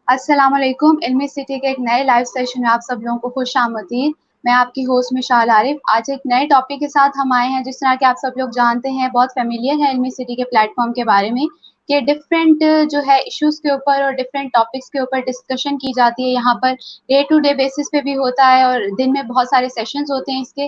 अस्सलाम वालेकुम। इल्मी सिटी के एक नए लाइव सेशन में आप सब लोगों को खुश आमदीद। मैं आपकी होस्ट मिशाल आरिफ। आज एक नए टॉपिक के साथ हम आए हैं। जिस तरह के आप सब लोग जानते हैं, बहुत फेमिलियर है इल्मी सिटी के प्लेटफॉर्म के बारे में कि डिफरेंट जो है इश्यूज के ऊपर और डिफरेंट टॉपिक्स के ऊपर डिस्कशन की जाती है। यहाँ per day to day basis पे भी होता है और दिन में बहुत सारे सेशंस होते हैं इसके,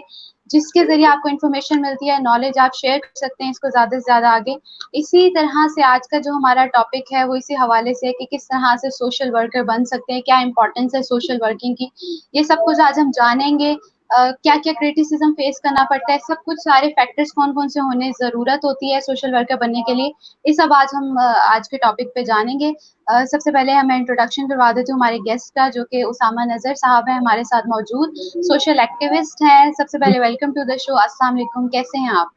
जिसके ज़रिए आपको इन्फॉर्मेशन मिलती है, नॉलेज आप शेयर कर सकते हैं इसको ज़्यादा से ज़्यादा आगे। इसी तरह से आज का जो हमारा टॉपिक है वो इसी हवाले से है कि किस तरह से सोशल वर्कर बन सकते हैं, क्या इम्पोर्टेंस है सोशल वर्किंग की। ये सब कुछ आज हम जानेंगे। क्या-क्या क्रिटिसिज्म फेस करना पड़ता है, सब कुछ सारे फैक्टर्स कौन-कौन से होने ज़रूरत होती है सोशल वर्कर बनने के लिए, ये सब आज हम आज के टॉपिक पे जानेंगे। सबसे पहले मैं इंट्रोडक्शन करवा देती हूँ हमारे गेस्ट का, जो कि उसामा नज़र साहब हैं हमारे साथ मौजूद, सोशल एक्टिविस्ट हैं। सबसे पहले वेलकम टू द शो। अस्सलाम वालेकुम, कैसे हैं आप?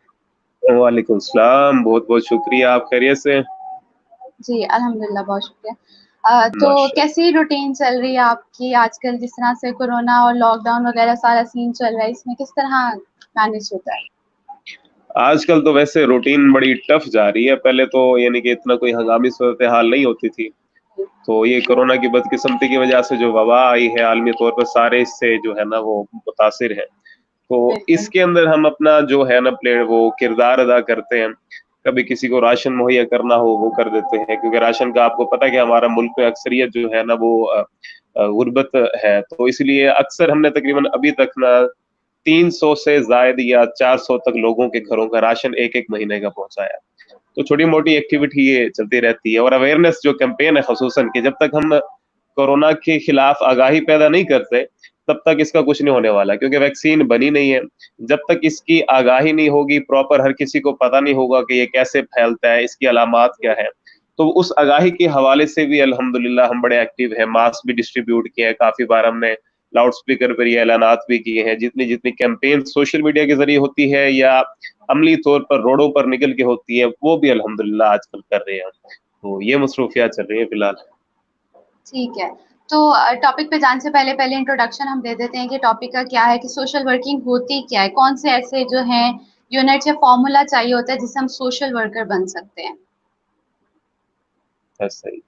वालेकुम सलाम, बहुत बहुत शुक्रिया। आप खैरियत से? जी, अल्हम्दुलिल्लाह, बहुत शुक्रिया। तो माशा कैसी रूटीन चल रही है आपकी आजकल, जिस तरह से कोरोना और लॉकडाउन वगैरह सारा सीन चल रहा है, इसमें किस तरह मैनेज होता है? आजकल तो वैसे रूटीन बड़ी टफ जा रही है। पहले तो यानी कि इतना कोई हंगामी सूरत हाल नहीं होती थी। तो ये कोरोना की बदकिस्मती की वजह से जो वबा आई है आलमी तौर पर, सारे इससे जो है ना वो मुतासिर है। तो बिल्कुल। इसके अंदर हम अपना जो है ना प्ले वो किरदार अदा करते हैं। कभी किसी को राशन मुहैया करना हो वो कर देते हैं, क्योंकि राशन का आपको पता है कि हमारा मुल्क में अक्सरियत जो है ना वो गुर्बत है। तो इसलिए अक्सर हमने तकरीबन अभी तक ना 300 से जायद या 400 तक लोगों के घरों का राशन एक एक महीने का पहुंचाया। तो छोटी मोटी एक्टिविटी ये चलती रहती है। और अवेयरनेस जो कैंपेन है, खसूसन कि जब तक हम कोरोना के खिलाफ आगाही पैदा नहीं करते तब तक इसका कुछ नहीं होने वाला, क्योंकि वैक्सीन बनी नहीं है। जब तक इसकी आगाही नहीं होगी प्रॉपर, हर किसी को पता नहीं होगा कि ये कैसे फैलता है, इसकी अलामात क्या है। तो उस आगाही के हवाले से भी अल्हम्दुलिल्लाह हम बड़े एक्टिव हैं। मास्क भी डिस्ट्रीब्यूट किए हैं, काफी बार हमने लाउड स्पीकर पर ये ऐलानात भी किए हैं। जितनी जितनी कैंपेन सोशल मीडिया के जरिए होती है या अमली तौर पर रोडों पर निकल के होती है, वो भी अल्हम्दुलिल्लाह आजकल कर रहे हैं। तो ये मसरूफियात चल रही है फिलहाल। ठीक है। तो टॉपिक पे जाने से पहले पहले इंट्रोडक्शन हम दे देते हैं कि टॉपिक का क्या है, कि सोशल वर्किंग होती क्या है, कौन से ऐसे जो हैं यूनिट्स या फॉर्मूला चाहिए होता है जिससे हम सोशल वर्कर बन सकते हैं। सही।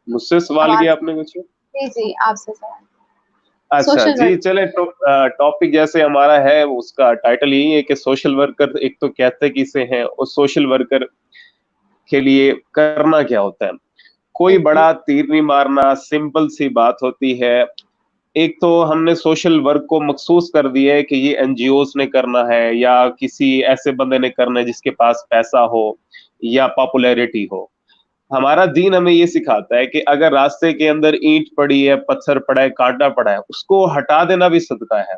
मुझसे सवाल आवाज। किया आपने कुछ? जी जी, आपसे सवाल। अच्छा सोशल जी, वर्क। चले टॉपिक जैसे हमारा है उसका टाइटल यही है कि सोशल वर्कर एक तो कहते किसे हैं और सोशल वर्कर के लिए करना क्या होता है। कोई बिल्कुल। बड़ा तीर नहीं मारना, सिंपल सी बात होती है। एक तो हमने सोशल वर्क को मखसूस कर दिया है कि ये एनजीओस ने करना है या किसी ऐसे बंदे ने करना है जिसके पास पैसा हो या पॉपुलैरिटी हो। हमारा दीन हमें ये सिखाता है कि अगर रास्ते के अंदर ईंट पड़ी है, पत्थर पड़ा है, कांटा पड़ा है, उसको हटा देना भी सदका है।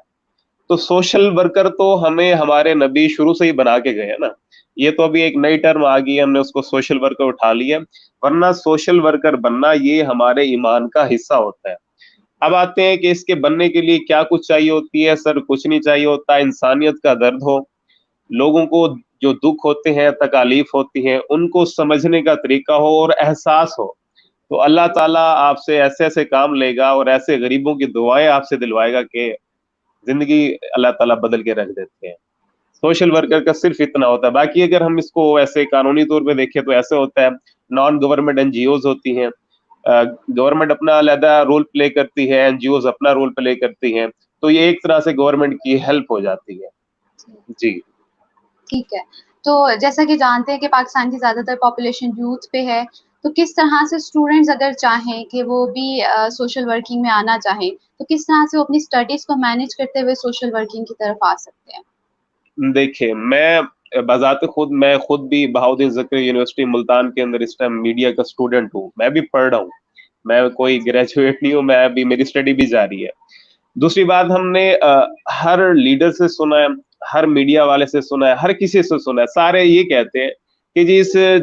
तो सोशल वर्कर तो हमें हमारे नबी शुरू से ही बना के गए हैं ना। ये तो अभी एक नई टर्म आ गई है, हमने उसको सोशल वर्कर उठा लिया। वरना सोशल वर्कर बनना ये हमारे ईमान का हिस्सा होता है। अब आते हैं कि इसके बनने के लिए क्या कुछ चाहिए होती है। सर कुछ नहीं चाहिए होता। इंसानियत का दर्द हो, लोगों को जो दुख होते हैं, तकालीफ होती हैं, उनको समझने का तरीका हो और एहसास हो, तो अल्लाह ताला आपसे ऐसे ऐसे काम लेगा और ऐसे गरीबों की दुआएं आपसे दिलवाएगा कि जिंदगी अल्लाह ताला बदल के रख देते हैं। सोशल ठीक। वर्कर का सिर्फ इतना होता है। बाकी अगर हम इसको ऐसे कानूनी तौर पे देखें तो ऐसे होता है। नॉन गवर्नमेंट एनजीओज होती हैं, गवर्नमेंट अपना अलहदा रोल प्ले करती है, एनजीओज अपना रोल प्ले करती हैं। तो ये एक तरह से गवर्नमेंट की हेल्प हो जाती है। जी। ठीक है। तो जैसा कि जानते हैं कि पाकिस्तान की ज़्यादातर पॉपुलेशन यूथ पे है, तो किस तरह से स्टूडेंट्स अगर चाहें कि वो भी सोशल वर्किंग में आना चाहें, तो किस तरह से वो अपनी स्टडीज़ को मैनेज करते हुए सोशल वर्किंग की तरफ आ सकते हैं? देखिए, मैं खुद भी बहाउद्दीन ज़करिया यूनिवर्सिटी मुल्तान के अंदर इस टाइम मीडिया का स्टूडेंट हूँ। मैं भी पढ़ रहा हूँ। मैं कोई ग्रेजुएट नहीं हूँ, मैं अभी मेरी स्टडी भी जारी है। दूसरी बात, हमने हर लीडर से सुना है, हर मीडिया वाले से सुना है, हर किसी से सुना है, सारे ये कहते हैं कि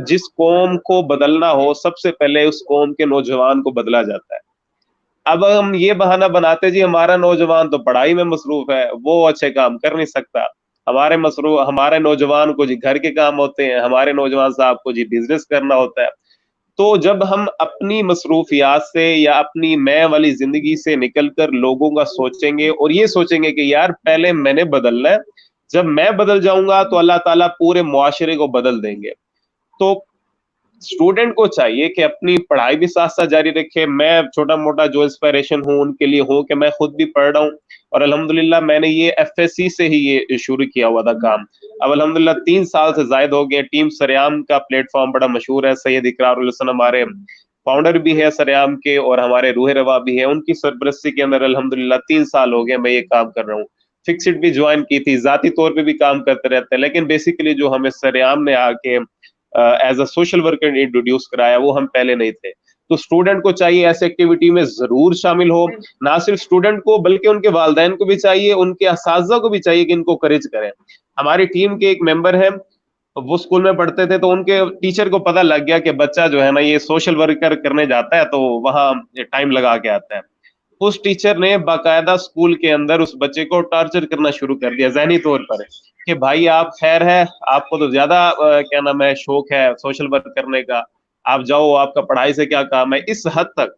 जिस कौम को बदलना हो सबसे पहले उस कौम के नौजवान को बदला जाता है। अब हम ये बहाना बनाते जी हमारा नौजवान तो पढ़ाई में मसरूफ है, वो अच्छे काम कर नहीं सकता। हमारे नौजवान को जी घर के काम होते हैं, हमारे नौजवान साहब को जी बिजनेस करना होता है। तो जब हम अपनी मसरूफियात से या अपनी मैं वाली जिंदगी से निकलकर लोगों का सोचेंगे और ये सोचेंगे कि यार पहले मैंने बदलना है, जब मैं बदल जाऊंगा तो अल्लाह ताला पूरे मुआशरे को बदल देंगे। तो स्टूडेंट को चाहिए कि अपनी पढ़ाई भी साथ साथ जारी रखे। मैं छोटा मोटा जो इंस्पिरेशन हूँ उनके लिए हूँ कि मैं खुद भी पढ़ रहा हूँ, और अल्हम्दुलिल्लाह मैंने ये एफएससी से ही ये शुरू किया हुआ था काम। अब अल्हम्दुलिल्लाह 3 साल से जायद हो गए। टीम सरेआम का प्लेटफॉर्म बड़ा मशहूर है, सैयद इकरारुल हसन हमारे फाउंडर भी है सरेआम के, और हमारे रूह रवा भी है, उनकी सरपरस्ती के अंदर अल्हम्दुलिल्लाह 3 साल हो गए मैं ये काम कर रहा हूँ। फिक्सिट भी ज्वाइन की थी, जाती तौर पे भी काम करते रहते हैं, लेकिन बेसिकली जो हमें सरेआम ने आके as a social worker introduce कराया वो हम पहले नहीं थे। तो स्टूडेंट को चाहिए ऐसे एक्टिविटी में जरूर शामिल हो। ना सिर्फ स्टूडेंट को बल्कि उनके वालिदैन को भी चाहिए, उनके असातिज़ा को भी चाहिए कि इनको करेज करें। हमारी टीम के एक मेंबर हैं, वो स्कूल में पढ़ते थे, तो उनके टीचर को पता लग गया कि बच्चा जो है ना ये सोशल वर्कर करने जाता है, तो वहां टाइम लगा के आता है। उस टीचर ने बाकायदा स्कूल के अंदर उस बच्चे को टॉर्चर करना शुरू कर दिया ज़हनी तौर पर, कि भाई आप खैर है, आपको तो ज्यादा क्या नाम है शौक है सोशल वर्क करने का, आप जाओ, आपका पढ़ाई से क्या काम है, इस हद तक।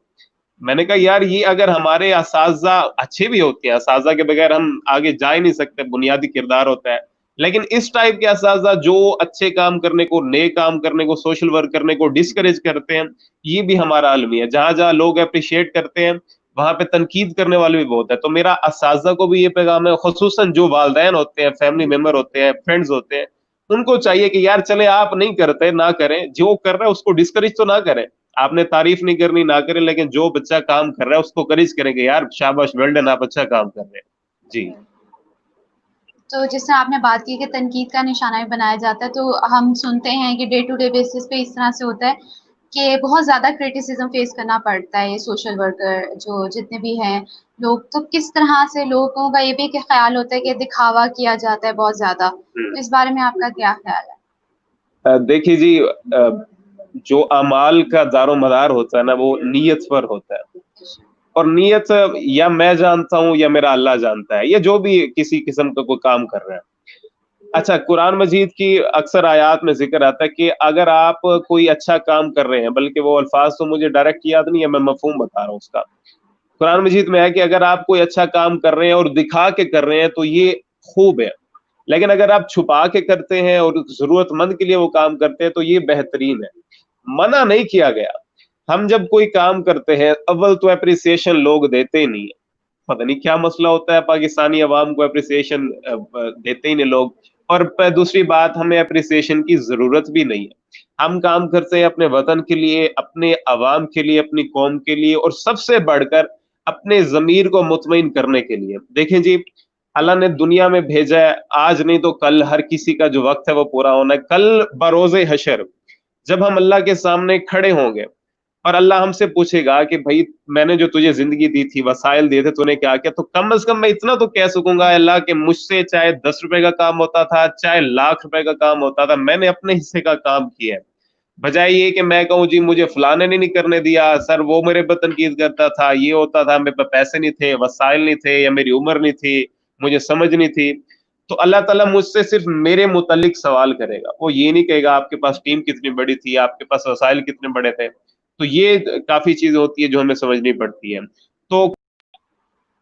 मैंने कहा यार ये अगर हमारे असातिज़ा अच्छे भी होते हैं, असातिज़ा के बगैर हम आगे जा ही नहीं सकते, बुनियादी किरदार होता है, लेकिन इस टाइप के असातिज़ा जो अच्छे काम करने को, नए काम करने को, सोशल वर्क करने को डिस्करेज करते हैं, ये भी हमारा अलमी है। जहां जहां लोग अप्रिशिएट करते हैं वहां पे तनकीद करने वाले भी बहुत है। तो मेरा असातिज़ा को भी ये पैगाम है, खुसूसन जो वालिदैन होते हैं, फैमिली मेंबर होते हैं, फ्रेंड्स होते हैं, उनको चाहिए कि यार चले आप नहीं करते ना करें, जो कर रहा है उसको डिस्करेज तो ना करें। आपने तारीफ नहीं करनी ना करें, लेकिन जो बच्चा काम कर रहा है उसको करेज करेंगे, यार शाबाश, वेल डन, आप अच्छा काम कर रहे हैं। जी। तो जिस तरह आपने बात की कि तनकीद का निशाना भी बनाया जाता है, तो हम सुनते हैं कि डे टू डे बेसिस पे इस तरह से होता है कि बहुत ज़्यादा क्रिटिसिज्म फेस करना पड़ता है ये सोशल वर्कर जो जितने भी हैं लोग। तो किस तरह से लोगों का ये भी कि ख्याल होता है कि दिखावा किया जाता है बहुत ज़्यादा, तो इस बारे में आपका क्या ख्याल है? देखिए जी, जो अमाल का दारोमदार होता है ना वो नीयत पर होता है, और नीयत या मैं जानता हूँ या मेरा अल्लाह जानता है, या जो भी किसी किस्म का कोई काम कर रहा है। अच्छा, कुरान मजीद की अक्सर आयात में जिक्र आता है कि अगर आप कोई अच्छा काम कर रहे हैं, बल्कि वो अल्फाज तो मुझे डायरेक्ट याद नहीं है, मैं मफहूम बता रहा हूँ उसका। कुरान मजीद में है कि अगर आप कोई अच्छा काम कर रहे हैं और दिखा के कर रहे हैं तो ये खूब है, लेकिन अगर आप छुपा के करते हैं और जरूरतमंद के लिए वो काम करते हैं तो ये बेहतरीन है, मना नहीं किया गया। हम जब कोई काम करते हैं, अव्वल तो अप्रिसिएशन लोग देते ही नहीं है, पता नहीं क्या मसला होता है, पाकिस्तानी अवाम को अप्रिसिएशन देते ही नहीं लोग। और दूसरी बात, हमें अप्रिसिएशन की जरूरत भी नहीं है। हम काम करते हैं अपने वतन के लिए, अपने अवाम के लिए, अपनी कौम के लिए, और सबसे बढ़कर अपने जमीर को मुतमईन करने के लिए। देखें जी, अल्लाह ने दुनिया में भेजा है, आज नहीं तो कल हर किसी का जो वक्त है वो पूरा होना है। कल बरोज़े हशर जब हम अल्लाह के सामने खड़े होंगे और अल्लाह हमसे पूछेगा कि भाई मैंने जो तुझे जिंदगी दी थी, वसाइल दिए थे, तूने क्या किया, तो कम अज कम मैं इतना तो कह सकूंगा अल्लाह के, मुझसे चाहे 10 रुपए का काम होता था, चाहे लाख रुपए का काम होता था, मैंने अपने हिस्से का काम किया है। बजाय ये कि मैं कहूँ जी मुझे फलाने ने नहीं करने दिया सर, वो मेरे पर तनकीद करता था, ये होता था, मेरे पास पैसे नहीं थे, वसाइल नहीं थे, या मेरी उम्र नहीं थी, मुझे समझ नहीं थी, तो अल्लाह ताला मुझसे सिर्फ मेरे मुतल्लिक सवाल करेगा। वो ये नहीं कहेगा आपके पास टीम कितनी बड़ी थी, आपके पास वसाइल कितने बड़े थे। तो ये काफी चीजें होती है जो हमें समझनी पड़ती है। तो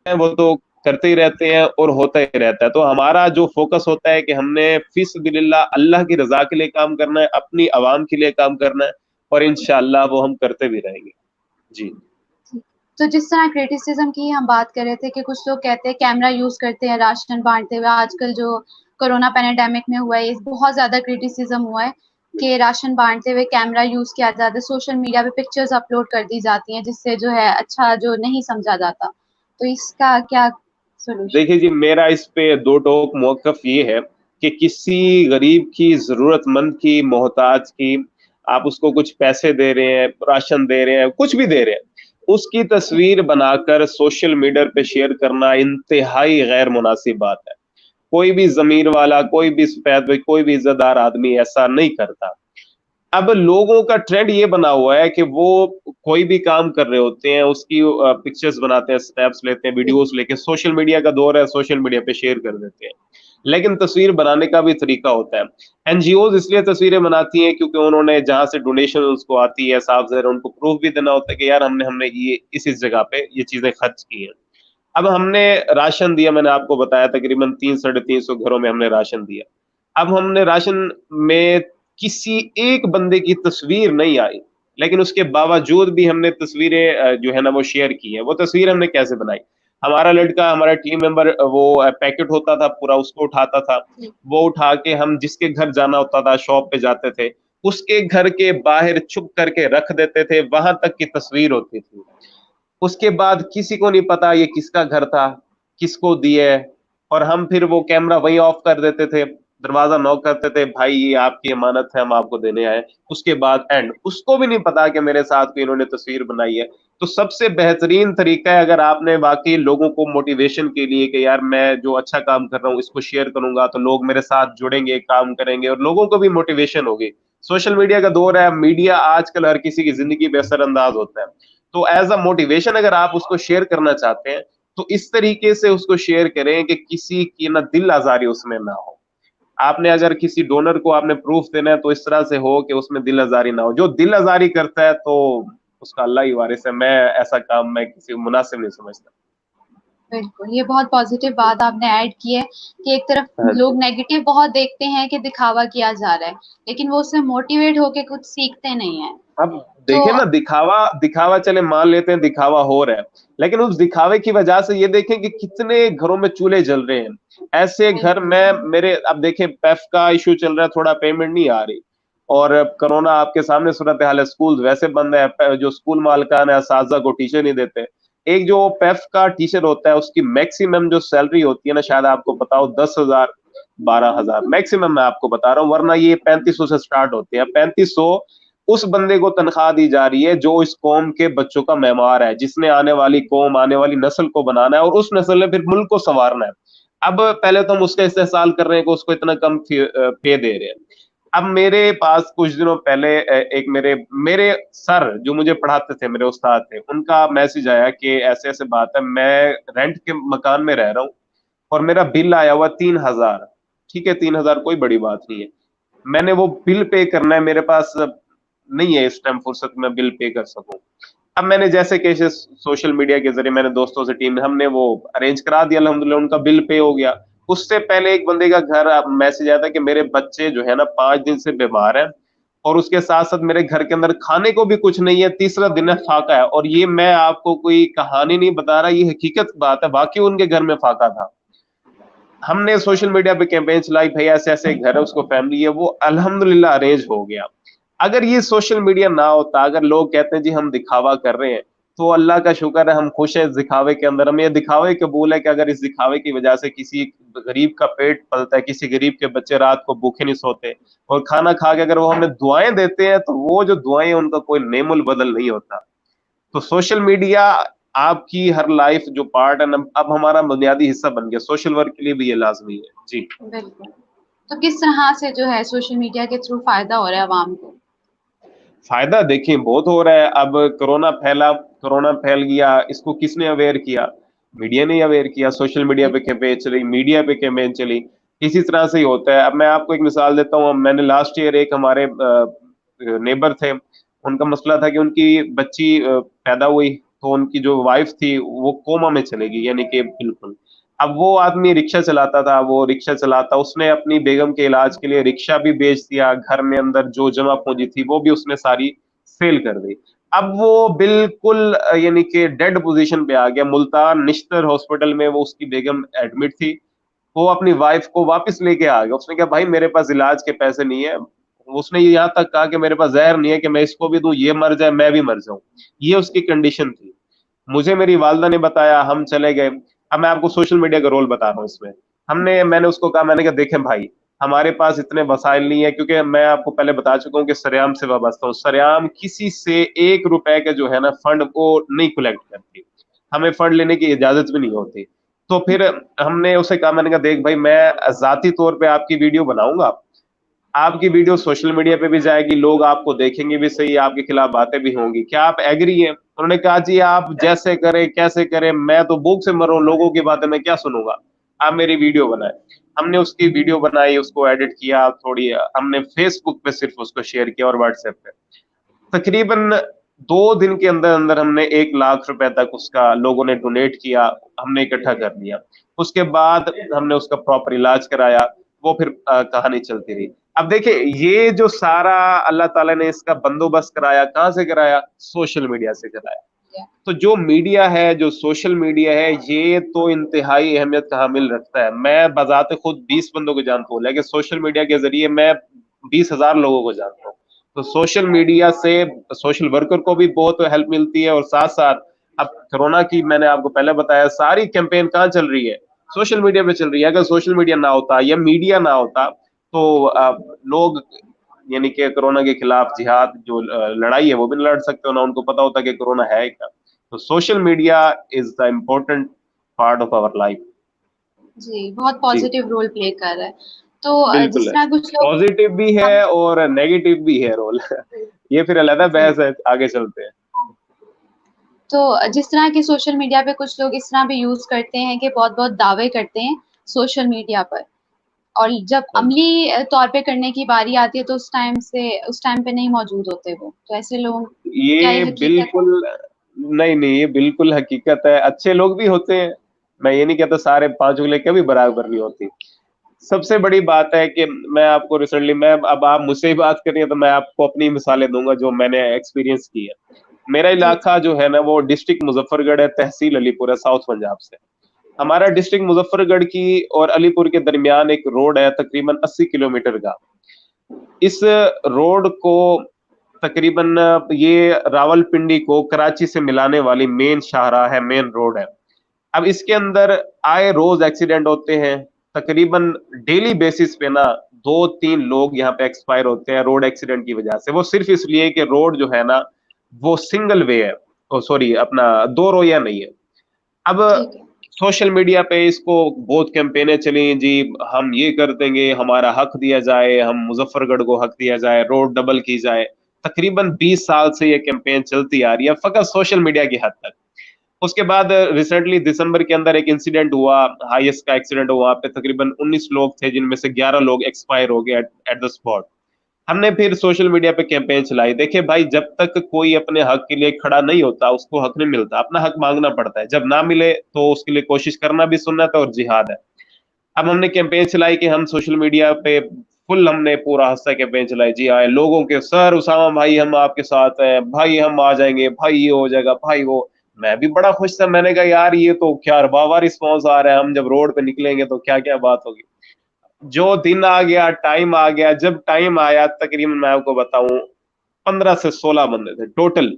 वो तो करते ही रहते हैं और होता ही रहता है। तो हमारा जो फोकस होता है कि हमने फी सबिलिल्लाह अल्लाह की रजा के लिए काम करना है, अपनी आवाम के लिए काम करना है, और इंशाअल्लाह वो हम करते भी रहेंगे। जी। तो जिस तरह क्रिटिसिज्म की हम बात कर रहे थे कि कुछ लोग कहते हैं कैमरा यूज करते हैं राशन बांटते हुए, आजकल जो कोरोना पैंडेमिक में हुआ है बहुत ज्यादा क्रिटिसिज्म हुआ है कि राशन बांटते हुए कैमरा यूज किया जाता है, सोशल मीडिया पे पिक्चर्स अपलोड कर दी जाती हैं जिससे जो है अच्छा जो नहीं समझा जाता, तो इसका क्या सोल्यूशन? देखिए जी, मेरा इस पे दो टोक मौकफ ये है कि किसी गरीब की, जरूरतमंद की, मोहताज की, आप उसको कुछ पैसे दे रहे हैं, राशन दे रहे हैं, कुछ भी दे रहे हैं, उसकी तस्वीर बनाकर सोशल मीडिया पे शेयर करना इंतहाई गैर मुनासिब बात है। कोई भी जमीर वाला, कोई भी सफेद, कोई भी इज्जतदार आदमी ऐसा नहीं करता। अब लोगों का ट्रेंड ये बना हुआ है कि वो कोई भी काम कर रहे होते हैं, उसकी पिक्चर्स बनाते हैं, स्नैप्स लेते हैं, वीडियोस लेके, सोशल मीडिया का दौर है, सोशल मीडिया पे शेयर कर देते हैं। लेकिन तस्वीर बनाने का भी तरीका होता है। एनजीओ इसलिए तस्वीरें बनाती हैं क्योंकि उन्होंने जहां से डोनेशन उसको आती है, साफ जरा उनको प्रूफ भी देना होता है कि यार हमने हमने ये इस जगह पे ये चीजें खर्च की हैं। अब हमने राशन दिया, मैंने आपको बताया तकरीबन 300-350 घरों में हमने राशन दिया। अब हमने राशन में किसी एक बंदे की तस्वीर नहीं आई, लेकिन उसके बावजूद भी हमने तस्वीरें जो है ना वो शेयर की है। वो तस्वीर हमने कैसे बनाई? हमारा लड़का, हमारा टीम मेंबर वो पैकेट होता था पूरा, उसको उठाता था। वो उठा के हम जिसके घर जाना होता था, शॉप पे जाते थे, उसके घर के बाहर छुप करके रख देते थे, वहां तक की तस्वीर होती थी। उसके बाद किसी को नहीं पता ये किसका घर था, किसको दिया है, और हम फिर वो कैमरा वहीं ऑफ कर देते थे, दरवाजा नॉक करते थे, भाई ये आपकी अमानत है, हम आपको देने आए। उसके बाद एंड, उसको भी नहीं पता कि मेरे साथ भी इन्होंने तस्वीर बनाई है। तो सबसे बेहतरीन तरीका है, अगर आपने वाकई लोगों को मोटिवेशन के लिए कि यार मैं जो अच्छा काम कर रहा हूँ इसको शेयर करूंगा तो लोग मेरे साथ जुड़ेंगे, काम करेंगे, और लोगों को भी मोटिवेशन होगी। सोशल मीडिया का दौर है, मीडिया आजकल हर किसी की जिंदगी पे असरअंदाज होता है। तो एज अ मोटिवेशन अगर आप उसको शेयर करना चाहते हैं, तो इस तरीके से उसको शेयर करें कि किसी की ना दिल आजारी उसमें ना हो। आपने अगर किसी डोनर को आपने प्रूफ देना है तो इस तरह से हो कि उसमें दिल आजारी ना हो। जो दिल आजारी करता है तो उसका अल्लाह ही वारिस है। मैं ऐसा काम मैं किसी को मुनासिब नहीं समझता। बिल्कुल, ये बहुत पॉजिटिव बात आपने ऐड की है कि एक तरफ हाँ जी। लोग नेगेटिव बहुत देखते हैं कि दिखावा किया जा रहा है, लेकिन वो उससे मोटिवेट होके कुछ सीखते नहीं हैं। अब तो देखें ना, दिखावा दिखावा चले मान लेते हैं दिखावा हो रहा है, लेकिन उस दिखावे की वजह से ये देखें कि कितने घरों में चूल्हे जल रहे हैं। ऐसे घर बिल्कुल, में मेरे, अब देखें पेफ का इशू चल रहा है, थोड़ा पेमेंट नहीं आ रही, और कोरोना आपके सामने सूरत हाल है, स्कूल वैसे बंद है, जो स्कूल मालकान है असातिज़ा को टीचर नहीं देते। एक जो पेफ का टीचर होता है उसकी मैक्सिमम जो सैलरी होती है ना, शायद आपको पता हो, 10,000 12,000 मैक्सिमम, मैं आपको बता रहा हूँ, वरना ये 3500 से स्टार्ट होते हैं। 3500 उस बंदे को तनख्वाह दी जा रही है जो इस कौम के बच्चों का मेमार है, जिसने आने वाली कौम, आने वाली नस्ल को बनाना है, और उस नस्ल ने फिर मुल्क को संवारना है। अब पहले तो हम उसका इस्तेहसाल कर रहे हैं कि उसको इतना कम पे दे रहे हैं। अब मेरे पास कुछ दिनों पहले एक मेरे मेरे सर जो मुझे पढ़ाते थे, मेरे उस्ताद थे, उनका मैसेज आया कि ऐसे ऐसे बात है, मैं रेंट के मकान में रह रहा हूँ और मेरा बिल आया हुआ 3,000। ठीक है, 3,000 कोई बड़ी बात नहीं है, मैंने वो बिल पे करना है, मेरे पास नहीं है इस टाइम फुर्सत में बिल पे कर सकूं। अब मैंने जैसे कैसे सोशल मीडिया के जरिए मैंने दोस्तों से, टीम ने, हमने वो अरेंज करा दिया, अल्हम्दुलिल्लाह उनका बिल पे हो गया। उससे पहले एक बंदे का घर मैसेज आया था कि मेरे बच्चे जो है ना 5 दिन से बीमार हैं, और उसके साथ साथ मेरे घर के अंदर खाने को भी कुछ नहीं है, तीसरा दिन है, फाका है। और ये मैं आपको कोई कहानी नहीं बता रहा, ये हकीकत बात है, बाकी उनके घर में फाका था। हमने सोशल मीडिया पे कैंपेन चलाई, भाई ऐसे ऐसे घर है, उसको फैमिली है, वो अल्हम्दुलिल्लाह अरेंज हो गया। अगर ये सोशल मीडिया ना होता, अगर लोग कहते हैं जी हम दिखावा कर रहे हैं, तो अल्लाह का शुक्र है, हम खुश हैं इस दिखावे के अंदर। हमें ये दिखावे कबूल है कि अगर इस दिखावे की वजह से किसी गरीब का पेट पलता है, किसी गरीब के बच्चे रात को भूखे नहीं सोते, और खाना खा के अगर वो हमें दुआएं देते हैं, तो वो जो दुआएं हैं उनका कोई नेमुल बदल नहीं होता। तो सोशल मीडिया आपकी हर लाइफ जो पार्ट है ना, अब हमारा बुनियादी हिस्सा बन गया। सोशल वर्क के लिए भी ये लाजमी है जी। बिल्कुल। तो किस तरह से जो है सोशल मीडिया के थ्रू फ़ायदा हो रहा है आवाम को? फायदा देखिए बहुत हो रहा है। अब कोरोना फैला, कोरोना फैल गया, इसको किसने अवेयर किया? मीडिया ने अवेयर किया। सोशल मीडिया पे कैंपेन चली, मीडिया पे कैंपेन चली। इसी तरह से ही होता है। अब मैं आपको एक मिसाल देता हूँ, मैंने लास्ट ईयर एक हमारे नेबर थे, उनका मसला था कि उनकी बच्ची पैदा हुई, तो उनकी जो वाइफ थी वो कोमा में चली गई, यानी कि बिल्कुल। अब वो आदमी रिक्शा चलाता था, वो रिक्शा चलाता, उसने अपनी बेगम के इलाज के लिए रिक्शा भी बेच दिया, घर में अंदर जो जमा पूंजी थी वो भी उसने सारी सेल कर दी। अब वो बिल्कुल यानी कि डेड पोजीशन पे आ गया। मुल्तान निश्तर हॉस्पिटल में वो उसकी बेगम एडमिट थी। वो अपनी वाइफ को वापस लेके आ गया। उसने कहा भाई मेरे पास इलाज के पैसे नहीं है। उसने यहाँ तक कहा कि मेरे पास जहर नहीं है कि मैं इसको भी दूं, ये मर जाए मैं भी मर जाऊं। ये उसकी कंडीशन थी। मुझे मेरी वालदा ने बताया, हम चले गए। अब मैं आपको सोशल मीडिया का रोल बता रहा हूँ इसमें। मैंने उसको कहा, मैंने कहा देखें भाई, हमारे पास इतने वसाइल नहीं है, क्योंकि मैं आपको पहले बता चुका हूँ कि सरेआम से वाबस्ता हूँ। सरेआम किसी से 1 रुपए का जो है ना फंड को नहीं कलेक्ट करती, हमें फंड लेने की इजाजत भी नहीं होती। तो फिर हमने उसे कहा, मैंने कहा देख भाई, मैं जाती तौर पे आपकी वीडियो बनाऊंगा, आपकी वीडियो सोशल मीडिया पे भी जाएगी, लोग आपको देखेंगे भी सही, आपके खिलाफ बातें भी होंगी, क्या आप एग्री हैं? उन्होंने कहा जी आप जैसे करें कैसे करें, मैं तो भूख से मर रहा हूं, लोगों की बातें मैं क्या सुनूंगा, आप मेरी वीडियो बनाए। हमने उसकी वीडियो बनाई, उसको एडिट किया थोड़ी, हमने फेसबुक पे सिर्फ उसको शेयर किया और व्हाट्सएप पे। तकरीबन 2 दिन के अंदर अंदर हमने 1 लाख रुपए तक उसका लोगों ने डोनेट किया, हमने इकट्ठा कर लिया। उसके बाद हमने उसका प्रॉपर इलाज कराया। वो फिर कहानी चलती रही। अब देखिए, ये जो सारा अल्लाह ताला ने इसका बंदोबस्त कराया, कहाँ से कराया? सोशल मीडिया से कराया। तो जो मीडिया है, जो सोशल मीडिया है, ये तो इंतहाई अहमियत का हामिल रखता है। मैं बजाते खुद 20 बंदों को जानता हूँ, लेकिन सोशल मीडिया के जरिए मैं 20,000 लोगों को जानता हूँ। तो सोशल मीडिया से सोशल वर्कर को भी बहुत हेल्प मिलती है, और साथ साथ अब कोरोना की मैंने आपको पहले बताया, सारी कैंपेन कहाँ चल रही है? सोशल मीडिया पे चल रही है। अगर सोशल मीडिया ना होता या मीडिया ना होता, तो लोग, यानी कि कोरोना के खिलाफ जिहाद जो लड़ाई है वो भी लड़ सकते हो ना, उनको पता होता कि कोरोना है क्या। तो social media is the important part of our life. जी, बहुत जी, पॉजिटिव रोल प्ले कर रहा है। तो बिल्कुल जिस है। तरह कुछ लोग पॉजिटिव भी है हम और नेगेटिव भी है रोल। ये फिर अलग जी, बहस है, आगे चलते हैं। तो जिस तरह के सोशल मीडिया पे कुछ लोग इस तरह भी यूज़ करते हैं कि बहुत-बहुत दावे करते हैं सोशल मीडिया पर, और जब हाँ जी। अमली तौर पे करने की बारी आती है तो उस टाइम पे नहीं मौजूद होते वो। तो ऐसे लोग, क्या ये ये हकीकत है? बिल्कुल नहीं, नहीं, ये बिल्कुल हकीकत है। अच्छे लोग भी होते हैं। मैं ये नहीं कहता सारे 5 उंगलियां कभी बराबर नहीं होती। सबसे बड़ी बात है कि मैं आपको रिसेंटली, मैं अब आप मुझसे ही बात कर रही हैं तो मैं आपको अपनी मिसालें दूंगा जो मैंने एक्सपीरियंस की है। मेरा जी, इलाका जो है ना, वो डिस्ट्रिक्ट मुजफ्फरगढ़ है, तहसील अलीपुर है, साउथ पंजाब से। हमारा डिस्ट्रिक्ट मुजफ्फरगढ़ की और अलीपुर के दरमियान एक रोड है तकरीबन 80 किलोमीटर का। इस रोड को तकरीबन, ये रावलपिंडी को कराची से मिलाने वाली मेन शाहराह है, मेन रोड है। अब इसके अंदर आए रोज एक्सीडेंट होते हैं। तकरीबन डेली बेसिस पे ना 2-3 लोग यहाँ पे एक्सपायर होते हैं रोड एक्सीडेंट की वजह से। वो सिर्फ इसलिए कि रोड जो है ना, वो सिंगल वे है, ओ सॉरी, अपना दो रोया नहीं है। अब ठीक है। सोशल मीडिया पे इसको बहुत कैंपेनें चली जी, हम ये कर देंगे, हमारा हक दिया जाए, हम मुजफ्फरगढ़ को हक दिया जाए, रोड डबल की जाए। तकरीबन 20 साल से ये कैंपेन चलती आ रही है, फकत सोशल मीडिया की हद तक। उसके बाद रिसेंटली दिसंबर के अंदर एक इंसिडेंट हुआ, हाईएस्ट का एक्सीडेंट हुआ, वहां पे तकरीबन 19 लोग थे, जिनमें से 11 लोग एक्सपायर हो गए एट द स्पॉट। हमने फिर सोशल मीडिया पे कैंपेन चलाई। देखिए भाई, जब तक कोई अपने हक के लिए खड़ा नहीं होता, उसको हक नहीं मिलता। अपना हक मांगना पड़ता है, जब ना मिले तो उसके लिए कोशिश करना भी सुन्नत है और जिहाद है। अब हमने कैंपेन चलाई कि हम सोशल मीडिया पे फुल, हमने पूरा हफ्ता कैंपेन चलाई जी, आए लोगों के, सर उसामा भाई हम आपके साथ हैं भाई, हम आ जाएंगे भाई, ये हो जाएगा भाई वो। मैं भी बड़ा खुश था, मैंने कहा यार ये तो क्या वाह रिस्पॉन्स आ रहा है, हम जब रोड पे निकलेंगे तो क्या क्या बात होगी। जो दिन आ गया, टाइम आ गया, जब टाइम आया तकरीबन मैं आपको बताऊं 15 से 16 बंदे थे टोटल।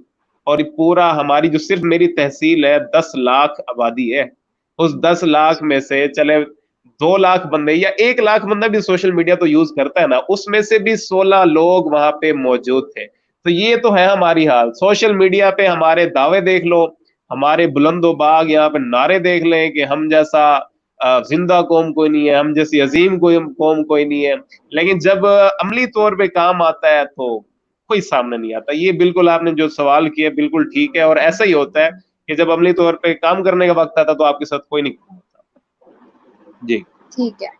और ये पूरा, हमारी जो सिर्फ मेरी तहसील है, 10 लाख आबादी है। उस 10 लाख में से चले 2 लाख बंदे या 1 लाख बंदा भी सोशल मीडिया तो यूज करता है ना, उसमें से भी 16 लोग वहां पे मौजूद थे। तो ये तो है हमारी हाल। सोशल मीडिया पे हमारे दावे देख लो, हमारे बुलंदोबाग यहाँ पे नारे देख लें कि हम जैसा जिंदा कौम कोई नहीं है, हम जैसी अजीम कोई कौम कोई नहीं है। लेकिन जब अमली तौर पे काम आता है तो कोई सामने नहीं आता। ये बिल्कुल आपने जो सवाल किया बिल्कुल ठीक है, और ऐसा ही होता है कि जब अमली तौर पे काम करने का वक्त आता तो आपके साथ कोई नहीं खड़ा होता। जी। ठीक है।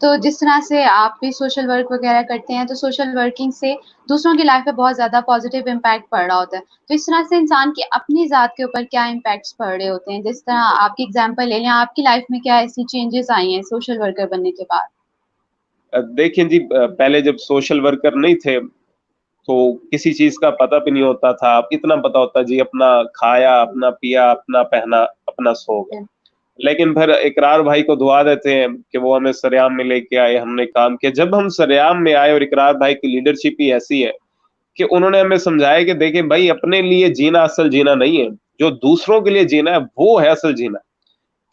तो जिस तरह से आप भी सोशल वर्क वगैरह करते हैं, तो सोशल वर्किंग से दूसरों की लाइफ पे बहुत ज़्यादा पॉजिटिव इम्पैक्ट पड़ रहा होता है। तो इस तरह से इंसान की अपनी ज़ात के ऊपर क्या इम्पैक्ट्स पड़ रहे होते हैं? जिस तरह आपकी एग्ज़ाम्पल ले लें, आपकी लाइफ में क्या ऐसी चेंजेस आई हैं सोशल वर्कर बनने के बाद? देखिए जी, पहले जब सोशल वर्कर नहीं थे तो किसी चीज का पता भी नहीं होता था। अब इतना पता होता जी, अपना खाया, अपना पिया, अपना पहना, अपना सो गए। जी, लेकिन फिर इकरार भाई को दुआ देते हैं कि वो हमें सरेआम में लेके आए, हमने काम किया। जब हम सरेआम में आए, और इकरार भाई की लीडरशिप ही ऐसी है कि उन्होंने हमें समझाया कि देखिए भाई, अपने लिए जीना असल जीना नहीं है, जो दूसरों के लिए जीना है वो है असल जीना।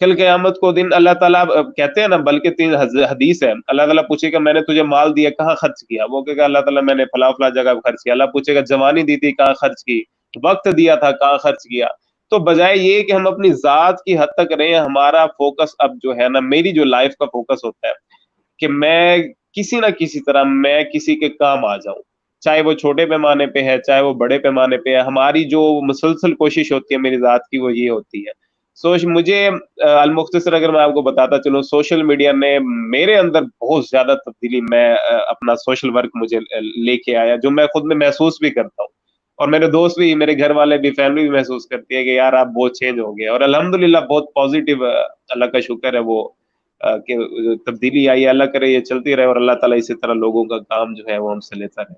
कल क़यामत को दिन अल्लाह ताला कहते हैं ना, बल्कि 3 हदीस है, अल्लाह ताला पूछेगा मैंने तुझे माल दिया कहाँ खर्च किया? वो कहेगा अल्लाह ताला मैंने फला फला जगह खर्च किया। अल्लाह पूछेगा जवानी दी थी कहाँ खर्च की? वक्त दिया था कहाँ खर्च किया? तो बजाय ये कि हम अपनी जात की हद तक रहें, हमारा फोकस अब जो है ना, मेरी जो लाइफ का फोकस होता है कि मैं किसी ना किसी तरह मैं किसी के काम आ जाऊं, चाहे वो छोटे पैमाने पे है, चाहे वो बड़े पैमाने पे है। हमारी जो मुसलसल कोशिश होती है मेरी जात की, वो ये होती है। मुझे अलमुख्तसर अगर मैं आपको बताता चलूं, सोशल मीडिया ने मेरे अंदर बहुत ज्यादा तब्दीली, मैं अपना सोशल वर्क मुझे लेके आया, जो मैं खुद में महसूस भी करता हूँ। और मेरे दोस्त भी, मेरे घर वाले भी, फैमिली भी महसूस करती है कि यार आप बहुत चेंज हो गए। और अल्हम्दुलिल्लाह बहुत पॉजिटिव, अल्लाह का शुक्र है, वो कि तब्दीली आई है, अल्लाह करे ये चलती रहे और अल्लाह ताला इसी तरह लोगों का काम जो है वो हमसे लेता रहे।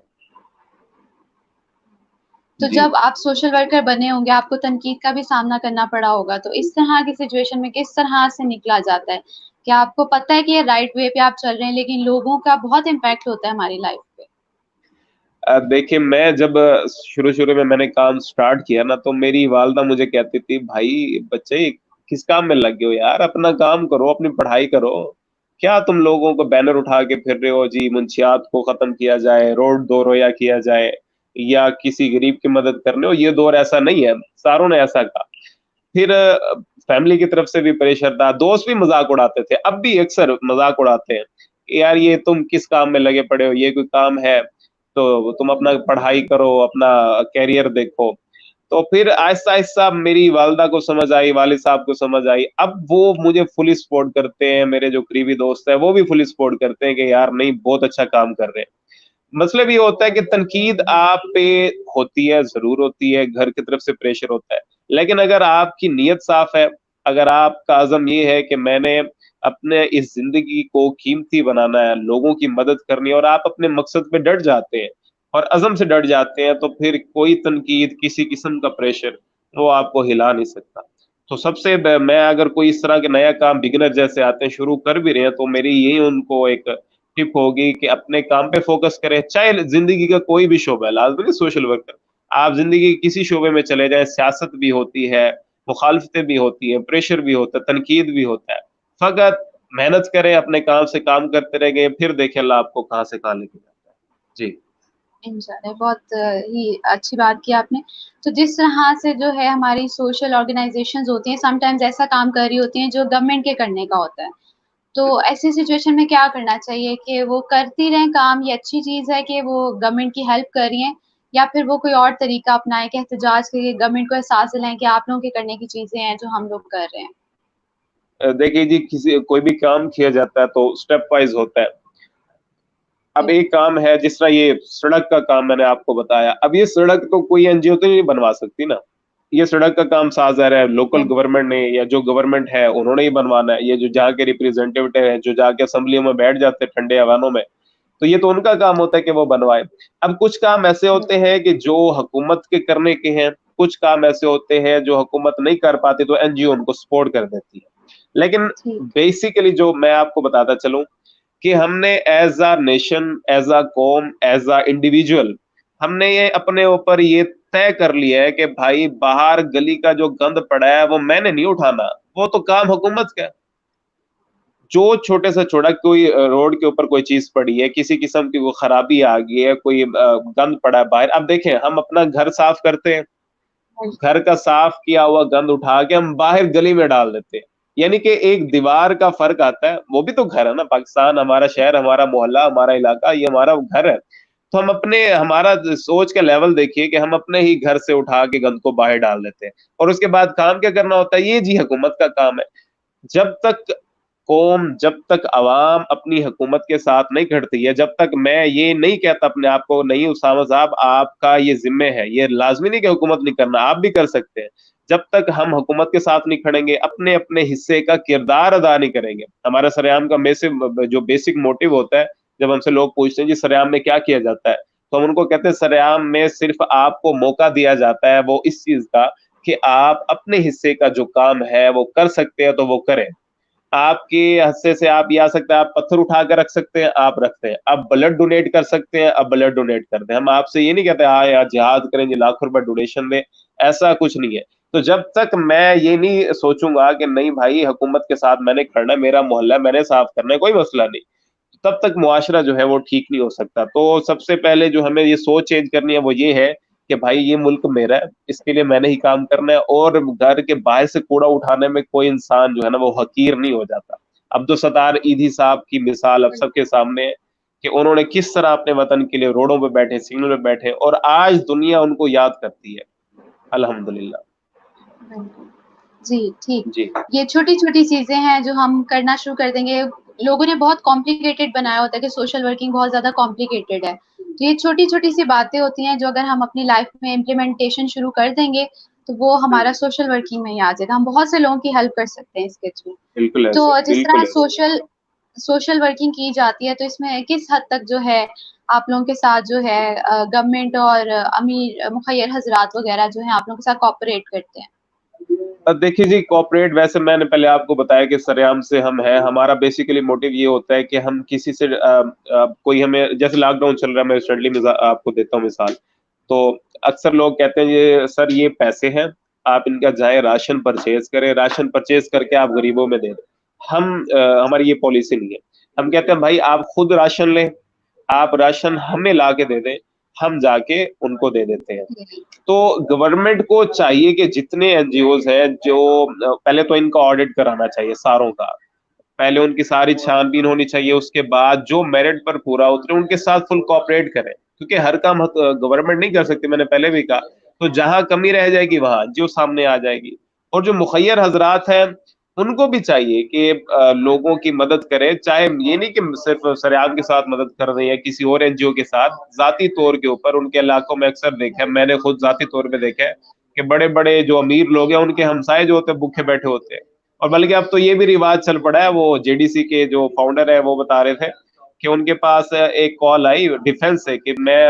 तो जी। जब आप सोशल वर्कर बने होंगे, आपको तनकीद का भी सामना करना पड़ा होगा, तो इस तरह की सिचुएशन में किस तरह से निकला जाता है? क्या आपको पता है कि ये राइट वे पे आप चल रहे हैं, लेकिन लोगों का बहुत इम्पैक्ट होता है हमारी लाइफ पे? देखिए मैं जब शुरू-शुरू में मैंने काम स्टार्ट किया ना, तो मेरी वालिदा मुझे कहती थी, "भाई बच्चे किस काम में लग गए हो यार? अपना काम करो, अपनी पढ़ाई करो। क्या तुम लोगों को बैनर उठा के फिर रहे हो जी, मुंशियात को खत्म किया जाए, रोड दो रोया किया जाए या किसी गरीब की मदद करनी हो, ये दौर ऐसा नहीं है।" सारों ने ऐसा कहा। फिर फैमिली की तरफ से भी प्रेशर था, दोस्त भी मज़ाक उड़ाते थे, अब भी अक्सर मज़ाक उड़ाते हैं, कि यार ये तुम किस काम में लगे पड़े हो, ये कोई काम है? तो तुम अपना पढ़ाई करो, अपना करियर देखो। तो फिर आहिस्ता-आहिस्ता मेरी वालिदा को समझ आई, वालिद साहब को समझ आई, अब वो मुझे फुली सपोर्ट करते हैं, मेरे जो करीबी दोस्त हैं, वो भी फुली सपोर्ट करते हैं कि यार नहीं बहुत अच्छा काम कर रहे हैं। मतलब ये होता है कि तनकीद आप पे होती है, ज़रूर होती है, घर की तरफ से प्रेशर होता है। लेकिन अगर आपकी नीयत साफ़ है, अगर आपका अज़्म ये है कि मैंने अपने इस ज़िंदगी को कीमती बनाना है, लोगों की मदद करनी है और आप अपने मकसद पे डट जाते हैं और अज़्म से डट जाते हैं, तो फिर कोई तनकीद, किसी किस्म का प्रेशर, वो आपको हिला नहीं सकता। तो सबसे ब मैं अगर कोई इस तरह के नया काम बिगिनर जैसे आते हैं, शुरू कर भी रहे हैं, तो मेरी यही उनको एक टिप होगी कि अपने काम पे फ़ोकस करें, चाहे ज़िंदगी का कोई भी शोबा है, लाज़मी नहीं सोशल वर्कर। आप ज़िंदगी के किसी शोबे में चले जाएँ, सियासत भी होती है, मुखालफतें भी होती हैं, प्रेशर भी होता है, तनकीद भी होता है। फ़क़त मेहनत करें, अपने काम से काम करते रहेंगे, फिर देखें अल्लाह आपको कहाँ से कहाँ लेके जाता है। जी। इंशाल्लाह, बहुत ही अच्छी बात की आपने। तो जिस तरह से जो है हमारी सोशल ऑर्गनाइज़ेशंस होती हैं, समटाइम्स ऐसा काम कर रही होती हैं जो गवर्नमेंट के करने का होता है। तो ऐसी सिचुएशन में क्या करना चाहिए कि वो करती रहें काम, ये अच्छी चीज़ है कि वो गवर्नमेंट की हेल्प कर रही हैं, या फिर वो कोई और तरीका अपनाएँ कि एहतजाज करके गवर्नमेंट को एहसास दिलाएँ कि आप लोगों के करने की चीज़ें हैं जो हम लोग कर रहे हैं? देखिए जी, किसी कोई भी काम किया जाता है तो स्टेप वाइज़ होता है। अब बिल्कुल, एक काम है जिस तरह ये सड़क का काम मैंने आपको बताया, अब ये सड़क तो कोई एनजीओ तो नहीं बनवा सकती ना। ये सड़क का काम साज़-ज़ाहिर है लोकल बिल्कुल, गवर्नमेंट ने या जो गवर्नमेंट है उन्होंने ही बनवाना है। ये जो जहाँ के रिप्रेजेंटेटिव हैं, जो जाके असेंबलियों में बैठ जाते हैं ठंडे हवानों में, तो ये तो उनका काम होता है कि वो बनवाएँ। अब कुछ काम ऐसे होते बिल्कुल। हैं कि जो हुकूमत के करने के हैं, कुछ काम ऐसे होते हैं जो हुकूमत नहीं कर पाती तो एनजीओ उनको सपोर्ट कर देती है। लेकिन ठीक, बेसिकली जो मैं आपको बताता चलूँ कि हमने as a nation, as a कौम, एज़ अ इंडिविजुअल हमने ये अपने ऊपर ये तय कर लिया है कि भाई बाहर गली का जो गंद पड़ा है वो मैंने नहीं उठाना, वो तो काम हुकूमत का है। जो छोटे से छोटा कोई रोड के ऊपर कोई चीज़ पड़ी है, किसी किस्म की वो खराबी आ गई है, कोई गंद पड़ा है बाहर, अब देखें हम अपना घर साफ करते हैं, बिल्कुल, घर का साफ किया हुआ गंद उठा के हम बाहर गली में डाल देते हैं। यानी कि एक दीवार का फ़र्क आता है, वो भी तो घर है ना, पाकिस्तान हमारा शहर, हमारा मोहल्ला, हमारा इलाका, ये हमारा घर है। तो हम अपने हमारा सोच का लेवल देखिए कि हम अपने ही घर से उठा के गंद को बाहर डाल देते हैं और उसके बाद काम क्या करना होता है, ये जी हुकूमत का काम है। जब तक कौम, जब तक अवाम अपनी हुकूमत के साथ नहीं खड़ती है, जब तक मैं ये नहीं कहता अपने आप को नहीं उसामा साहब आपका ये ज़िम्मे है, ये लाज़मी नहीं कि हुकूमत नहीं करना, आप भी कर सकते हैं। जब तक हम हुकूमत के साथ नहीं खड़ेंगे, अपने-अपने हिस्से का किरदार अदा नहीं करेंगे, हमारा सरेआम का जो बेसिक मोटिव होता है, जब हमसे लोग पूछते हैं जी सरेआम में क्या किया जाता है? तो हम उनको कहते हैं सरेआम में सिर्फ़ आपको मौका दिया जाता है वो इस चीज़ का कि आप अपने हिस्से का जो काम है वो कर सकते हैं तो वो करें। आपके हिस्से से आप ये आ सकता है, आप पत्थर उठा के रख सकते हैं, आप रखते हैं। आप ब्लड डोनेट कर सकते हैं, आप ब्लड डोनेट करते हैं। हम आपसे ये नहीं कहते हाँ यार जिहाद करें जी लाखों रुपए डोनेशन दें, ऐसा कुछ नहीं है। तो जब तक मैं ये नहीं सोचूँगा कि नहीं भाई हुकूमत के साथ मैंने खड़ना है, मेरा मोहल्ला है, मैंने साफ करना है, कोई मसला नहीं। तब तक मुआशरा जो है वो ठीक नहीं हो सकता। तो सबसे पहले जो हमें ये सोच चेंज करनी है वो ये है कि भाई ये मुल्क मेरा है, इसके लिए मैंने ही काम करना है और घर के बाहर से कूड़ा उठाने में कोई इंसान जो है ना वो हकीर नहीं हो जाता। अब्दुल सत्तार ईधी साहब की मिसाल अब सबके सामने है कि उन्होंने किस तरह अपने वतन के लिए रोडों पे बैठे, सिग्नल पे बैठे और आज दुनिया उनको याद करती है। अल्हम्दुलिल्लाह। बिल्कुल। जी, ठीक। जी। ये छोटी-छोटी चीज़ें हैं जो हम करना शुरू कर देंगे। लोगों ने बहुत कॉम्प्लिकेटेड बनाया होता है कि सोशल वर्किंग बहुत ज़्यादा कॉम्प्लिकेटेड है। तो ये छोटी-छोटी सी बातें होती हैं जो अगर हम अपनी लाइफ़ में इम्प्लीमेंटेशन शुरू कर देंगे, तो वो हमारा सोशल वर्किंग में ही आ जाएगा। हम बहुत से लोगों की हेल्प कर सकते हैं इसके थ्रू। बिल्कुल तो ऐसे, जिस तरह बिल्कुल ऐसे। सोशल सोशल वर्किंग की जाती है, तो इसमें किस हद तक जो है आप लोगों के साथ जो है गवर्नमेंट और अमीर मुखय्यर हजरात वगैरह जो है आप लोगों के साथ कॉपरेट करते हैं? देखिए जी, कॉर्पोरेट वैसे मैंने पहले आपको बताया कि सरेआम से हम हैं। हमारा बेसिकली मोटिव ये होता है कि हम किसी से कोई हमें, जैसे लॉकडाउन चल रहा है, मैं रिसेंटली आपको देता हूँ मिसाल। तो अक्सर लोग कहते हैं ये सर ये पैसे हैं, आप इनका जाए राशन परचेज करें, राशन परचेज करके आप गरीबों में दे दें। हमारी ये पॉलिसी नहीं है। हम कहते हैं भाई आप खुद राशन लें, आप राशन हमें ला के दे दें, हम जाके उनको दे देते हैं। तो गवर्नमेंट को चाहिए कि जितने एनजीओज हैं जो पहले तो इनका ऑडिट कराना चाहिए सारों का। पहले उनकी सारी छानबीन होनी चाहिए, उसके बाद जो मेरिट पर पूरा उतरे उनके साथ फुल कॉपरेट करें, क्योंकि हर काम गवर्नमेंट नहीं कर सकती, मैंने पहले भी कहा। तो जहां कमी रह जाएगी वहां जो सामने आ जाएगी। और जो मुखय्यर हजरात हैं उनको भी चाहिए कि लोगों की मदद करें, चाहे ये नहीं कि सिर्फ सरेआम के साथ मदद कर रहे हैं या किसी और एनजीओ के साथ, जाती तौर के ऊपर उनके इलाकों में अक्सर देखा है, मैंने खुद जाती तौर पे देखा है कि बड़े बड़े जो अमीर लोग हैं उनके हमसाए जो होते हैं भूखे बैठे होते हैं। और बल्कि अब तो ये भी रिवाज चल पड़ा है, वो जेडीसी के जो फाउंडर है वो बता रहे थे कि उनके पास एक कॉल आई डिफेंस से कि मैं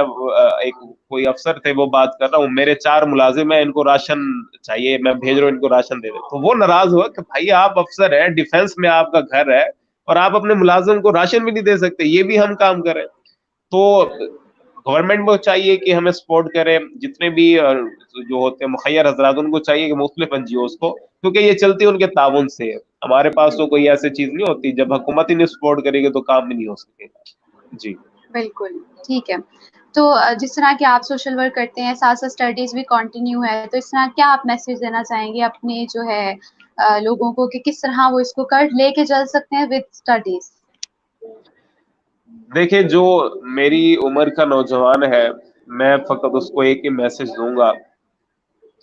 एक कोई अफसर थे वो बात कर रहा हूँ, मेरे 4 मुलाजिम है, इनको राशन चाहिए, मैं भेज रहा हूँ इनको राशन दे दे। तो वो नाराज हुआ कि भाई आप अफसर है, डिफेंस में आपका घर है, और आप अपने मुलाजिम को राशन भी नहीं दे सकते, ये भी हम काम करें। तो गवर्नमेंट को चाहिए कि हमें सपोर्ट करे, जितने भी जो होते हैं मुखय्यर हजरात उनको चाहिए कि मुख्तलिफ एनजीओज को, क्योंकि ये चलती उनके ताउन से है। हमारे पास तो कोई ऐसी चीज नहीं होती, जब हुकूमत ही नहीं सपोर्ट करेगी तो काम भी नहीं हो सकेगा। जी। बिल्कुल, ठीक है। तो जिस तरह कि आप सोशल वर्क करते हैं, साथ-साथ स्टडीज़ भी कंटिन्यू है, तो इस तरह क्या आप मैसेज देना चाहेंगे अपने जो है लोगों को कि किस तरह वो इसको कर लेके चल सकते हैं विद स्टडीज़? देखिए, जो मेरी उम्र का नौजवान है, मैं फकत उसको एक ही मैसेज दूंगा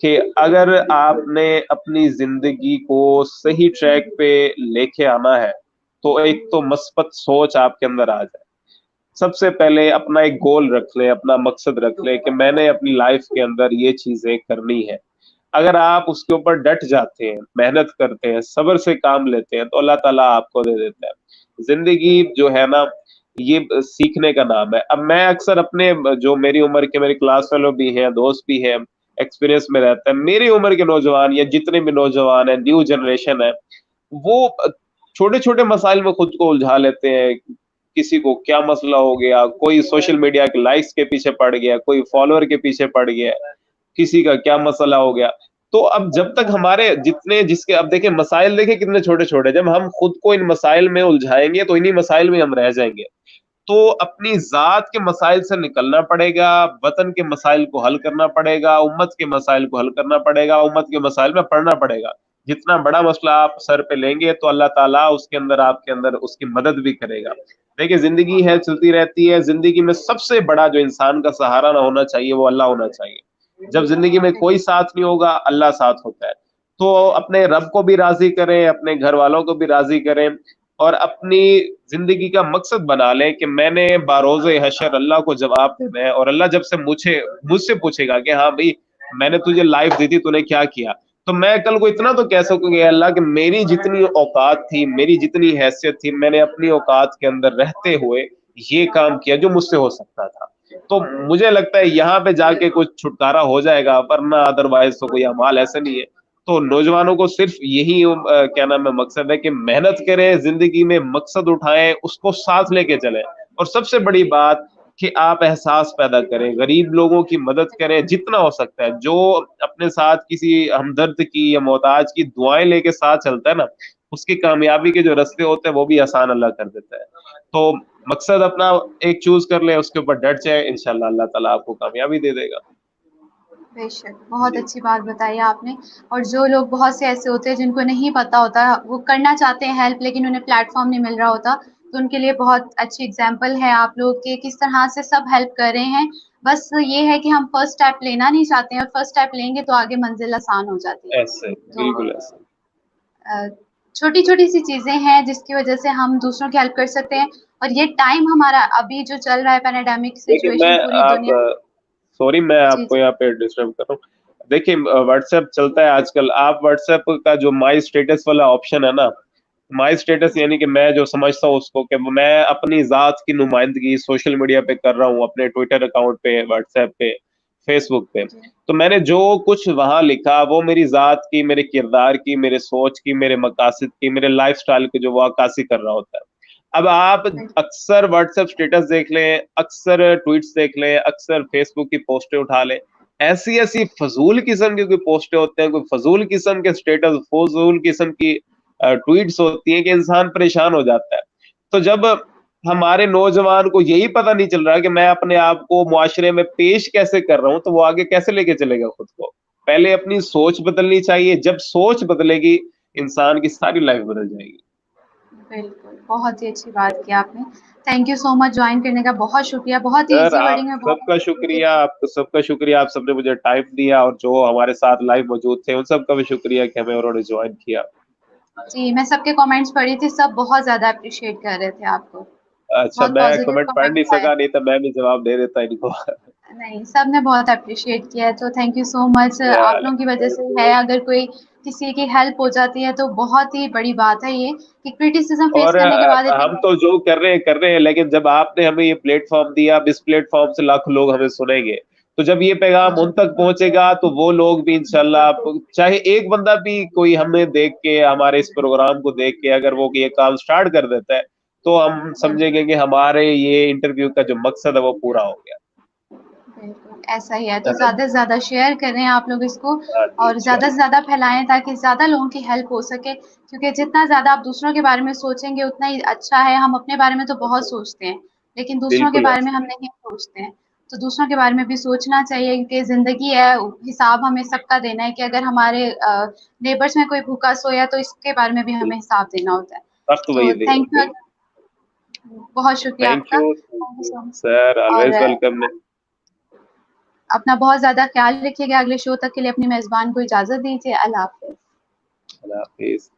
कि अगर आपने अपनी जिंदगी को सही ट्रैक पे लेके आना है, तो एक तो मस्बत सोच आपके अंदर आ जाए। सबसे पहले अपना एक गोल रख ले, अपना मकसद रख ले कि मैंने अपनी लाइफ के अंदर ये चीजें करनी है। अगर आप उसके ऊपर डट जाते हैं, मेहनत करते हैं, सब्र से काम लेते हैं, तो अल्लाह ताला आपको दे देता है। जिंदगी जो है ना, ये सीखने का नाम है। अब मैं अक्सर अपने जो मेरी उम्र के मेरे क्लास फेलो भी हैं, दोस्त भी हैं, एक्सपीरियंस में रहता है, मेरी उम्र के नौजवान या जितने भी नौजवान हैं, न्यू जनरेशन है, वो छोटे छोटे मसाइल में खुद को उलझा लेते हैं। किसी को क्या मसला हो गया, कोई सोशल मीडिया के लाइक्स के पीछे पड़ गया, कोई फॉलोअर के पीछे पड़ गया, किसी का क्या मसला हो गया। तो अब जब तक हमारे जितने जिसके अब देखिए मसाइल देखिए कितने छोटे छोटे, जब हम खुद को इन मसाइल में उलझाएंगे तो इन्हीं मसाइल में हम रह जाएंगे। तो अपनी जात के मसाइल से निकलना पड़ेगा, वतन के मसाइल को हल करना पड़ेगा, उम्मत के मसाइल को हल करना पड़ेगा, उम्मत के मसाइल में पढ़ना पड़ेगा। जितना बड़ा मसला आप सर पे लेंगे तो अल्लाह ताला उसके अंदर आपके अंदर उसकी मदद भी करेगा। देखिए जिंदगी है, चलती रहती है, जिंदगी में सबसे बड़ा जो इंसान का सहारा ना होना चाहिए वो अल्लाह होना चाहिए। जब जिंदगी में कोई साथ नहीं होगा, अल्लाह साथ होता है। तो अपने रब को भी राजी करें, अपने घर वालों को भी राजी करें, और अपनी जिंदगी का मकसद बना लें कि मैंने बारोज़े हशर अल्लाह को जवाब देना है, और अल्लाह जब से मुझसे पूछेगा कि हाँ भाई मैंने तुझे लाइफ दी थी, तूने क्या किया, तो मैं कल को इतना तो कह सकूंगा अल्लाह कि मेरी जितनी औकात थी, मेरी जितनी हैसियत थी, मैंने अपनी औकात के अंदर रहते हुए ये काम किया जो मुझसे हो सकता था। तो मुझे लगता है यहाँ पे जाके कुछ छुटकारा हो जाएगा, वरना अदरवाइज तो कोई अमाल ऐसे नहीं है। तो नौजवानों को सिर्फ यही क्या नाम है मकसद है कि मेहनत करें, जिंदगी में मकसद उठाएं, उसको साथ लेके चलें। और सबसे बड़ी बात कि आप एहसास पैदा करें, गरीब लोगों की मदद करें जितना हो सकता है। जो अपने साथ किसी हमदर्द की या मोहताज की दुआएं लेके साथ चलता है ना, उसकी कामयाबी के जो रास्ते होते हैं वो भी आसान अल्लाह कर देता है। तो मकसद अपना एक चूज कर ले, उसके ऊपर डट जाए, इंशाल्लाह अल्लाह ताला आपको कामयाबी दे देगा। बेशक, बहुत जी। अच्छी बात बताई आपने। और जो लोग बहुत से ऐसे होते हैं जिनको नहीं पता होता, वो करना चाहते हैं हेल्प लेकिन उन्हें प्लेटफ़ॉर्म नहीं मिल रहा होता, तो उनके लिए बहुत अच्छी एग्ज़ाम्पल है आप लोग के किस तरह से सब हेल्प कर रहे हैं। बस ये है कि हम फर्स्ट स्टेप लेना नहीं चाहते हैं, और फर्स्ट स्टेप लेंगे तो आगे मंज़िल आसान हो जाती है। ऐसे तो बिल्कुल ऐसे। अ, छोटी-छोटी सी चीज़ें हैं जिसकी वज़ह से हम दूसरों की हेल्प कर सकते हैं। और ये टाइम हमारा अभी जो चल रहा है पैंडेमिक देखिए मैं सिचुएशन पूरी आप दुनिया। सॉरी मैं जी, आपको जी। यहाँ पे डिस्टर्ब कर रहा हूँ। देखिए व्हाट्सएप चलता है आजकल। आप व्हाट्सएप का जो माई स्टेटस वाला ऑप्शन है ना, माई स्टेटस यानी कि मैं जो समझता हूँ उसको कि मैं अपनी जात की नुमाइंदगी सोशल मीडिया पे कर रहा हूँ, अपने ट्विटर अकाउंट पे, व्हाट्सएप पे, फेसबुक पे। जी, तो मैंने जो कुछ वहां लिखा वो मेरी जात की, मेरे किरदार की, मेरे सोच की, मेरे मकासद की, मेरे लाइफस्टाइल की जो वो अक्कासी कर रहा होता है। अब आप बिल्कुल, अक्सर व्हाट्सएप स्टेटस देख लें, अक्सर ट्वीट्स देख लें, अक्सर फेसबुक की पोस्टें उठा लें, ऐसी ऐसी फजूल किस्म की कोई पोस्टें होते हैं, कोई फजूल किस्म के स्टेटस, फजूल किस्म की ट्वीट्स होती हैं कि इंसान परेशान हो जाता है। तो जब हमारे नौजवान को यही पता नहीं चल रहा कि मैं अपने आप को मुआशरे में पेश कैसे कर रहा हूँ, तो वो आगे कैसे लेके चलेगा खुद को। पहले अपनी सोच बदलनी चाहिए, जब सोच बदलेगी इंसान की सारी लाइफ बदल जाएगी। बिल्कुल। बहुत ही अच्छी बात की आपने। Thank you so much join करने का, बहुत शुक्रिया। बहुत ही सर ईज़ी आप वर्डिंग में बहुत सबका अच्छे तरीके शुक्रिया, से आपको सबका शुक्रिया, आप सबने मुझे टाइम दिया, और जो हमारे साथ लाइव मौजूद थे उन सबका भी शुक्रिया कि हमें उन्होंने ज्वाइन किया। जी, मैं सबके कमेंट्स पढ़ी थी, सब बहुत ज़्यादा एप्रिशिएट कर रहे थे आपको। अच्छा, बहुत मैं पॉज़िटिव कमेंट पढ़ नहीं कमेंट्स आए सका, थे। नहीं तो मैं भी जवाब दे देता इनको। नहीं, सबने बहुत एप्रिशिएट किया है, तो थैंक यू सो मच। आप लोगों की वज़ह से है, अगर कोई किसी की हेल्प हो जाती है, तो बहुत ही बड़ी बात है ये कि क्रिटिसिज़्म फेस और करने के बाद हम इतने तो जो कर रहे हैं, लेकिन जब आपने हमें ये प्लेटफॉर्म दिया, अब इस प्लेटफॉर्म से लाखों लोग हमें सुनेंगे। तो जब ये पैगाम उन तक पहुंचेगा तो वो लोग भी इंशाल्लाह, चाहे एक बंदा भी कोई हमें देख के, हमारे इस प्रोग्राम को देख के अगर वो ये काम स्टार्ट कर देता है, तो हम समझेंगे कि हमारे ये इंटरव्यू का जो मकसद है वो पूरा हो गया। बिल्कुल, ऐसा ही है। तो है ना ज़्यादा जी? से ज़्यादा शेयर करें आप लोग इसको हाँ जी, और ज़्यादा से इंशाल्लाह। ज़्यादा फैलाएँ ताकि ज़्यादा लोगों की हेल्प हो सके। क्योंकि जितना ज़्यादा आप दूसरों के बारे में सोचेंगे उतना ही अच्छा है। हम अपने बारे में तो बहुत सोचते हैं, लेकिन दूसरों के बिल्कुल बारे में ऐसा। हम नहीं सोचते हैं। तो दूसरों के बारे में भी सोचना चाहिए क्योंकि ज़िंदगी है, हिसाब हमें सबका देना है कि अगर हमारे नेबर्स में कोई भूखा सोया तो इसके बारे में भी हमें हिसाब देना होता है। वक्त वही तो देगा, थैंक यू बिल्कुल। बहुत शुक्रिया थैंक आपका। You, thank you so much sir, और ऑलवेज वेलकम। अपना बहुत ज़्यादा ख़्याल रखिएगा। अगले शो तक के लिए अपनी मेज़बान को इजाज़त दीजिए। अल्लाह हाफ़िज़। अल्लाह हाफिज।